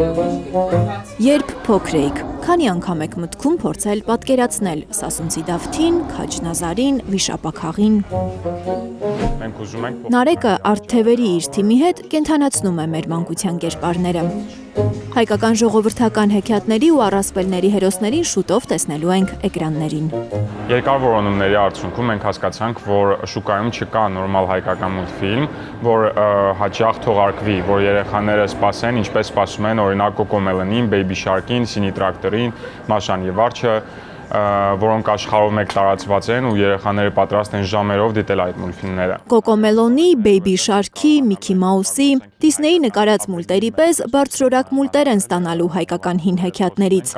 Երբ փոքր էիք, քանի անգամ եք մտքում փորձել պատկերացնել Սասունցի Դավթին, Քաջ Նազարին, Վիշապաքաղին։ Նարեկը արթթևերի իր թիմի հետ կենդանացնում է մեր մանկության կերպարները։ Հայկական ժողովրդական հեքիաթների ու առասպելների հերոսներին շուտով տեսնելու ենք էկրաններին։ Երկար որոնումների արդյունքում մենք հասկացանք, որ շուկայում չկա նորմալ հայկական մուլտֆիլմ, որ հաճախ թողարկվի, որ երեխաները սպասեն, ինչպես սպասում են օրինակ Կոկոմելոնին, Baby Shark-ին, Սինի տրակտորին, Մաշան եւ Արջը, որոնք աշխարհով մեկ տարածված են ու երեխաները պատրաստ են ժամերով դիտել այդ մուլտֆիլմները։ Կոկոմելոնի, Baby Shark-ի, Mickey Mouse-ի, Դիսնեյի նկարած մուլտերի պես բարձրորակ մուլտեր են ստանալու հայկական հին հեքիաթներից։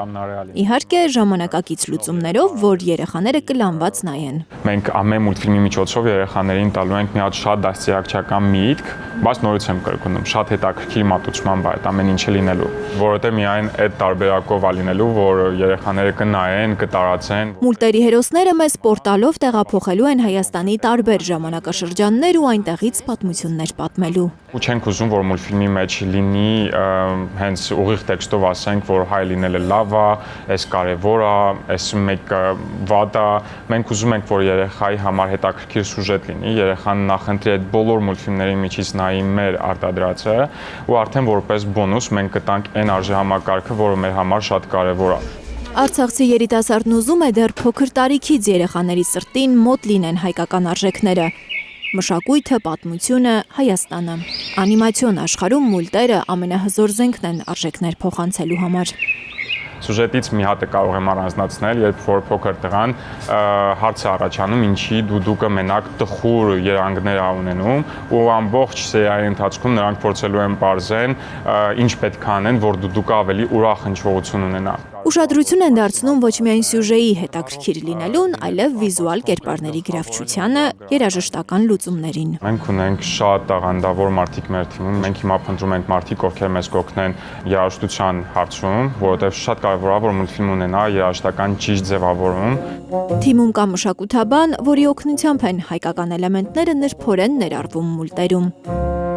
Իհարկե, ժամանակակից լուծումներով, որ երեխաները կլանված նայեն։ Մենք ամեն մուլտֆիլմի միջոցով երեխաներին տալու ենք մի հատ շատ դաստիարակչական միտք, բայց նորից եմ կրկնում, շատ հետաքրքիր մատուցմամբ այդ ամեն ինչը լինելու, որովհետև միայն այդ տարբերակով է լինելու, որ երեխաները կնայեն, կտարածեն։ Մուլտերի հերոսները մեզ պորտալով տեղափոխելու են Հայաստանի տարբեր ժամանակաշրջաններ ու այնտեղից պատմություններ պատմելու։ Ու չենք ուզում, որ մուլտֆիլմի մեջ լինի հենց ուղիղ տեքստով ասենք, որ հայ լինելը լավ է, այս կարևոր է, այս մեկը վատ է։ Մենք ուզում ենք, որ երեխայի համար հետաքրքիր սյուժետ լինի, երեխան նախընտրի այդ բոլոր մուլտֆիլմների միջից նայի մեր արտադրածը, ու արդեն որպես բոնուս մենք կտանք այն արժեհամակարգը, որը մեր համար շատ կարևոր է։ Արցախցի երիտասարդն ուզում է դեռ փոքր տարիքից երեխաների սրտին մոտ լինեն հայկական արժեքները։ Մշակույթը, պատմությունը, Հայաստանը։ Անիմացիոն աշխարհում մուլտերը ամենահզոր զենքն են արժեքներ փոխանցելու համար։ Սյուժետից մի հատը կարող եմ առանձնացնել, երբ որ փոքր տղան հարց է առաջանում, ինչի դուդուկը մենակ տխուր երանգներ է ունենում, ու ամբողջ սերիայի ընթացքում նրանք փորձելու են պարզեն, ինչ պետք է անեն, որ դուդուկը ավելի ուրախ հնչողություն ունենա։ Ուշադրություն են դարձնում ոչ միայն սյուժեի հետաքրքիր լինելուն, այլև վիզուալ կերպարների գրավչությանը, երաժշտական լուծումներին։ Մենք ունենք շատ տաղանդավոր մարդիկ մեր թիմում, մենք հիմա փնտրում ենք մարդիկ, ովքեր մեզ կօգնեն երաժշտության հարցում, որովհետև շատ կարևոր է, որ մուլտֆիլմ ունենա երաժշտական ճիշտ ձևավորում։ Թիմում կա մշակութաբան, որի օգնությամբ են հայկական էլեմենտները նրբորեն ներառվում մուլտերում։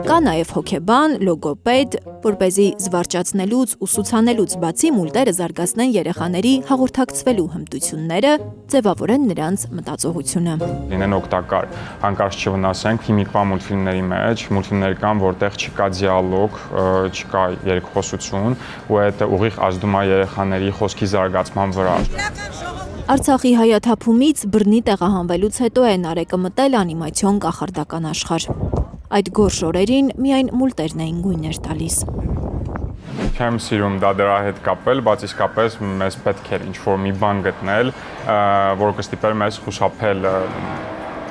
Կա նաև հոգեբան, լոգոպեդ, որպեսզի զվարճացնելուց, ուսուցանելուց բացի մուլտերը զարգացնեն երեխաների հաղորդակցվելու հմտությունները, ձևավորեն նրանց մտածողությունը։ Լինեն օգտակար, հանկարծ չվնասենք հիմիկվա մուլտֆիլմների մեջ, մուլտֆիլմներ կան, որտեղ չկա դիալոգ, չկա երկխոսություն, ու այդ ուղիղ ազդում է երեխաների խոսքի զարգացման վրա։ Արցախի հայաթափումից բռնի տեղահանվելուց հետո է Նարեկը մտել անիմացիոն կախարդական աշխարհ։ Այդ գորշ օրերին միայն մուլտերն էին գույներ տալիս։ Չեմ սիրում դա դրա հետ կապել, բայց իսկապես մեզ պետք էր ինչ-որ մի բան գտնել, որ կստիպեր մեզ խուսափել,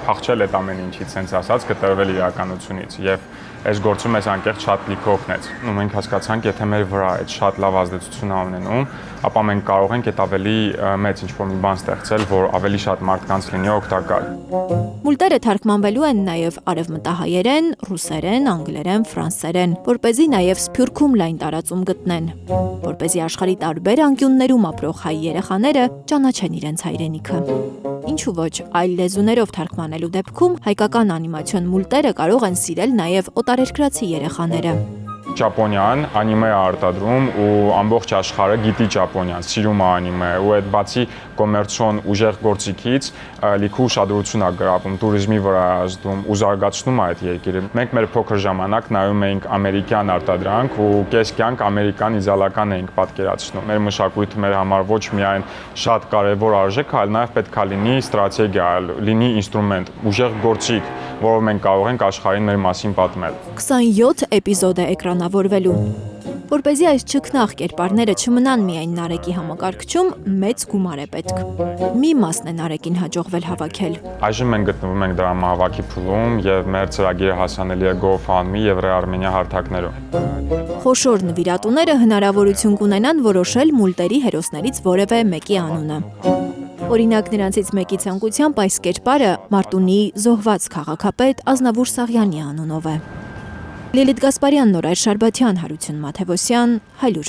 փախչել այդ ամեն ինչից, sense ասած, կտրվել իրականությունից, եւ այս գործում մեզ անկեղծ շատ լիքը օգնեց։ Ու մենք հասկացանք, եթե մեր վրա այդ շատ լավ ազդեցություն է ունենում, ապա մենք կարող ենք այդ ավելի մեծ ինչ-որ մի բան ստեղծել, որ ավելի շատ մարդկանց լինի օգտակար։ Մուլտերը թարգմանվելու են նաև արևմտահայերեն, ռուսերեն, անգլերեն, ֆրանսերեն, որպեսզի նաև Սփյուռքում լայն տարածում գտնեն, որպեսզի աշխարհի տարբեր անկյուններում ապրող հայ երեխաները ճանաչեն իրենց հայրենիքը։ Ինչու ոչ, այլ լեզուներով թարգմանելու դեպքում հայկական անիմացիոն մուլտերը կարող են սիրել նաև օտարերկրացի երեխաները։ Ճապոնիան անիմե է արտադրում ու ամբողջ աշխարհը գիտի Ճապոնիան, սիրում է անիմե, ու այդ բացի կոմերցիոն ուժեղ գործիքից լիքը ուշադրություն է գրավում, туриզմի վրա է ազդում ու զարգացնում է այդ երկիրը։ Մենք մեր փոքր ժամանակ նայում էինք ամերիկյան արտադրանք ու կես կյանք ամերիկան իդեալական էինք պատկերացնում։ Մեր մշակույթը մեր համար ոչ միայն շատ կարևոր արժեք, այլ նաև պետք է լինի ստրատեգիա, լինի ինստրումենտ, ուժեղ գործիք, որով մենք կարող ենք աշխարհին մեր մասին պատմել։ 27 էպիզոդ է էկրանավորվելու։ Որպեսզի այս չքնաղ կերպարները չմնան միայն Նարեկի համակարգչում, մեծ գումար է պետք։ Մի մասն է Նարեկին հաջողվել հավաքել։ Այժմ մենք գտնվում ենք դրամահավաքի փուլում եւ մեր ծրագիրը հասանելի է GoFundMe եւ Re-Armenia հարթակներում։ Խոշոր նվիրատուները հնարավորություն կունենան որոշել մուլտերի հերոսներից որևէ մեկի անունը։ Օրինակ նրանցից մեկի ցանկությամբ այս կերպարը Մարտունի զոհված քաղաքապետ Ազնավուր Սաղյանի անունով է։ Լիլիթ Գասպարյան, Նորայր Շարբաթյան, Հարություն Մաթևոսյան, Հայլուր։